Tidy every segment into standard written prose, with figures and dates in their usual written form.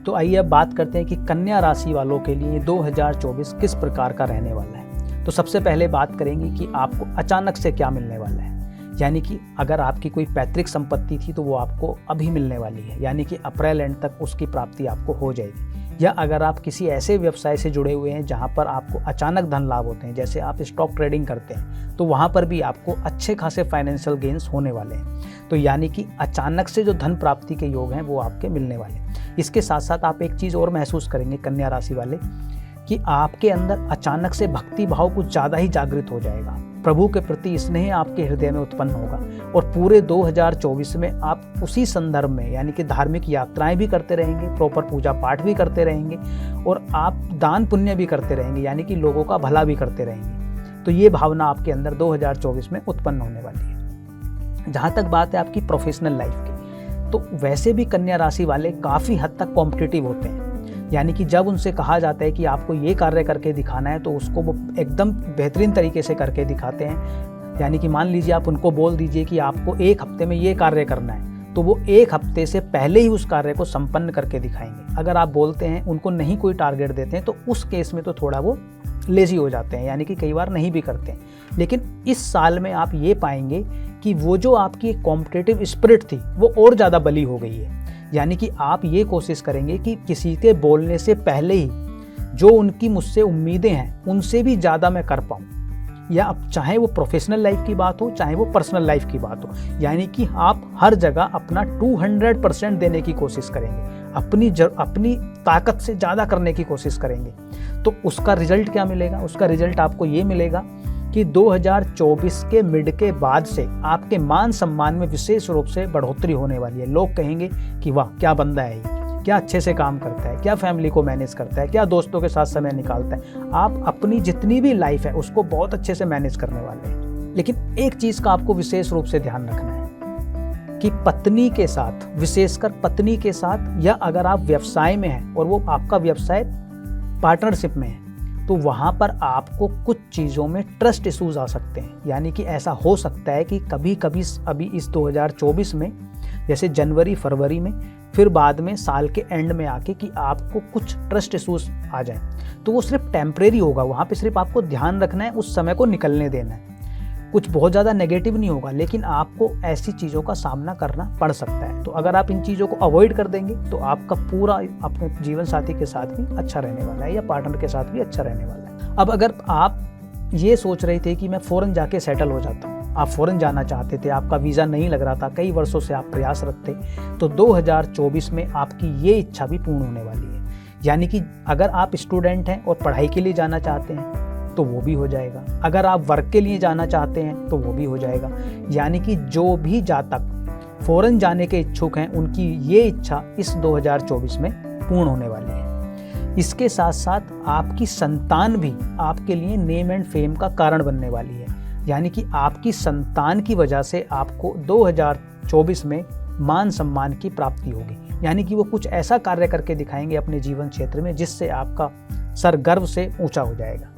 तो आइए अब बात करते हैं कि कन्या राशि वालों के लिए 2024 किस प्रकार का रहने वाला है। तो सबसे पहले बात करेंगे कि आपको अचानक से क्या मिलने वाला है। यानी कि अगर आपकी कोई पैतृक संपत्ति थी तो वो आपको अभी मिलने वाली है, यानी कि अप्रैल एंड तक उसकी प्राप्ति आपको हो जाएगी। या अगर आप किसी ऐसे व्यवसाय से जुड़े हुए हैं जहां पर आपको अचानक धन लाभ होते हैं, जैसे आप स्टॉक ट्रेडिंग करते हैं, तो वहां पर भी आपको अच्छे खासे फाइनेंशियल गेन्स होने वाले हैं। तो यानी कि अचानक से जो धन प्राप्ति के योग हैं वो आपके मिलने वाले हैं। इसके साथ साथ आप एक चीज़ और महसूस करेंगे कन्या राशि वाले, कि आपके अंदर अचानक से भक्ति भाव कुछ ज़्यादा ही जागृत हो जाएगा। प्रभु के प्रति स्नेह आपके हृदय में उत्पन्न होगा और पूरे 2024 में आप उसी संदर्भ में यानी कि धार्मिक यात्राएं भी करते रहेंगे, प्रॉपर पूजा पाठ भी करते रहेंगे और आप दान पुण्य भी करते रहेंगे, यानी कि लोगों का भला भी करते रहेंगे। तो ये भावना आपके अंदर 2024 में उत्पन्न होने वाली है। जहाँ तक बात है आपकी प्रोफेशनल लाइफ की, तो वैसे भी कन्या राशि वाले काफ़ी हद तक कॉम्पिटिटिव होते हैं। यानी कि जब उनसे कहा जाता है कि आपको ये कार्य करके दिखाना है तो उसको वो एकदम बेहतरीन तरीके से करके दिखाते हैं। यानी कि मान लीजिए आप उनको बोल दीजिए कि आपको एक हफ्ते में ये कार्य करना है, तो वो एक हफ्ते से पहले ही उस कार्य को संपन्न करके दिखाएंगे। अगर आप बोलते हैं, उनको नहीं कोई टारगेट देते हैं, तो उस केस में तो थोड़ा वो लेजी हो जाते हैं, यानी कि कई बार नहीं भी करते हैं। लेकिन इस साल में आप ये पाएंगे कि वो जो आपकी कॉम्पिटिटिव स्पिरिट थी वो और ज़्यादा बली हो गई है। यानी कि आप ये कोशिश करेंगे कि किसी के बोलने से पहले ही जो उनकी मुझसे उम्मीदें हैं उनसे भी ज़्यादा मैं कर पाऊँ, या अब चाहे वो प्रोफेशनल लाइफ की बात हो चाहे वो पर्सनल लाइफ की बात हो। यानी कि आप हर जगह अपना 200% देने की कोशिश करेंगे, अपनी ताकत से ज़्यादा करने की कोशिश करेंगे। तो उसका रिजल्ट क्या मिलेगा? उसका रिजल्ट आपको ये मिलेगा कि 2024 के मिड के बाद से आपके मान सम्मान में विशेष रूप से बढ़ोतरी होने वाली है। लोग कहेंगे कि वाह क्या बंदा है, क्या अच्छे से काम करता है, क्या फैमिली को मैनेज करता है, क्या दोस्तों के साथ समय निकालता है। आप अपनी जितनी भी लाइफ है उसको बहुत अच्छे से मैनेज करने वाले हैं। लेकिन एक चीज़ का आपको विशेष रूप से ध्यान रखना है कि पत्नी के साथ, विशेषकर पत्नी के साथ, या अगर आप व्यवसाय में हैं और वो आपका व्यवसाय पार्टनरशिप में है, तो वहाँ पर आपको कुछ चीज़ों में ट्रस्ट इश्यूज आ सकते हैं। यानी कि ऐसा हो सकता है कि कभी कभी अभी इस 2024 में, जैसे जनवरी फरवरी में, फिर बाद में साल के एंड में आके कि आपको कुछ ट्रस्ट इश्यूज आ जाए, तो वो सिर्फ टेम्परेरी होगा। वहाँ पे सिर्फ आपको ध्यान रखना है, उस समय को निकलने देना है। कुछ बहुत ज़्यादा नेगेटिव नहीं होगा, लेकिन आपको ऐसी चीज़ों का सामना करना पड़ सकता है। तो अगर आप इन चीज़ों को अवॉइड कर देंगे तो आपका पूरा अपने जीवन साथी के साथ भी अच्छा रहने वाला है, या पार्टनर के साथ भी अच्छा रहने वाला है। अब अगर आप ये सोच रहे थे कि मैं फ़ौरन जाके सेटल हो जाता हूँ, आप फ़ौरन जाना चाहते थे, आपका वीज़ा नहीं लग रहा था, कई वर्षों से आप प्रयासरत थे, तो 2024 में आपकी ये इच्छा भी पूर्ण होने वाली है। यानी कि अगर आप स्टूडेंट हैं और पढ़ाई के लिए जाना चाहते हैं तो वो भी हो जाएगा। अगर आप वर्क के लिए जाना चाहते हैं तो वो भी हो जाएगा। यानी कि जो भी जातक फौरन जाने के इच्छुक हैं उनकी ये इच्छा इस 2024 में पूर्ण होने वाली है। इसके साथ साथ आपकी संतान भी आपके लिए नेम एंड फेम का कारण बनने वाली है। यानी कि आपकी संतान की वजह से आपको 2024 में मान सम्मान की प्राप्ति होगी। यानी कि वो कुछ ऐसा कार्य करके दिखाएंगे अपने जीवन क्षेत्र में जिससे आपका सर गर्व से ऊंचा हो जाएगा।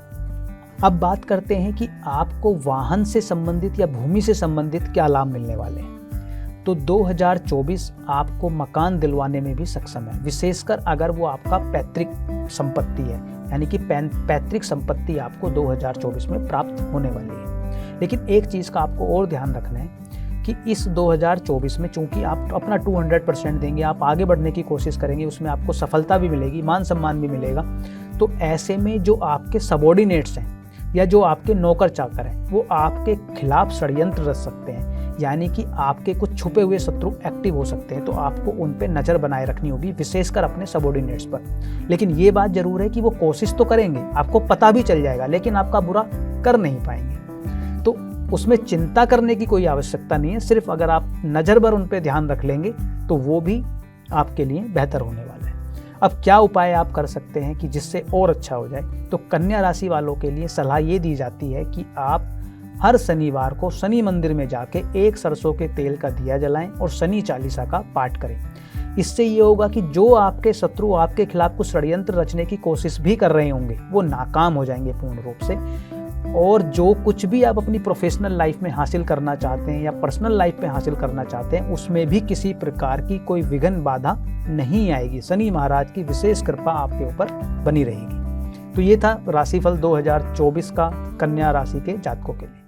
अब बात करते हैं कि आपको वाहन से संबंधित या भूमि से संबंधित क्या लाभ मिलने वाले हैं। तो 2024 आपको मकान दिलवाने में भी सक्षम है, विशेषकर अगर वो आपका पैतृक संपत्ति है। यानी कि पैतृक संपत्ति आपको 2024 में प्राप्त होने वाली है। लेकिन एक चीज़ का आपको और ध्यान रखना है कि इस 2024 में चूंकि आप अपना 200% देंगे, आप आगे बढ़ने की कोशिश करेंगे, उसमें आपको सफलता भी मिलेगी, मान सम्मान भी मिलेगा। तो ऐसे में जो आपके सबॉर्डिनेट्स हैं या जो आपके नौकर चाकर हैं वो आपके खिलाफ षड्यंत्र रच सकते हैं। यानी कि आपके कुछ छुपे हुए शत्रु एक्टिव हो सकते हैं, तो आपको उन पे नज़र बनाए रखनी होगी, विशेषकर अपने सबॉर्डिनेट्स पर। लेकिन ये बात जरूर है कि वो कोशिश तो करेंगे, आपको पता भी चल जाएगा, लेकिन आपका बुरा कर नहीं पाएंगे। तो उसमें चिंता करने की कोई आवश्यकता नहीं है। सिर्फ अगर आप नज़र भर उन पे ध्यान रख लेंगे तो वो भी आपके लिए बेहतर होने वाला है। अब क्या उपाय आप कर सकते हैं कि जिससे और अच्छा हो जाए? तो कन्या राशि वालों के लिए सलाह ये दी जाती है कि आप हर शनिवार को शनि मंदिर में जाके एक सरसों के तेल का दिया जलाएं और शनि चालीसा का पाठ करें। इससे ये होगा कि जो आपके शत्रु आपके खिलाफ कुछ षड्यंत्र रचने की कोशिश भी कर रहे होंगे वो नाकाम हो जाएंगे पूर्ण रूप से, और जो कुछ भी आप अपनी प्रोफेशनल लाइफ में हासिल करना चाहते हैं या पर्सनल लाइफ में हासिल करना चाहते हैं, उसमें भी किसी प्रकार की कोई विघ्न बाधा नहीं आएगी। शनि महाराज की विशेष कृपा आपके ऊपर बनी रहेगी। तो ये था राशिफल 2024 का कन्या राशि के जातकों के लिए।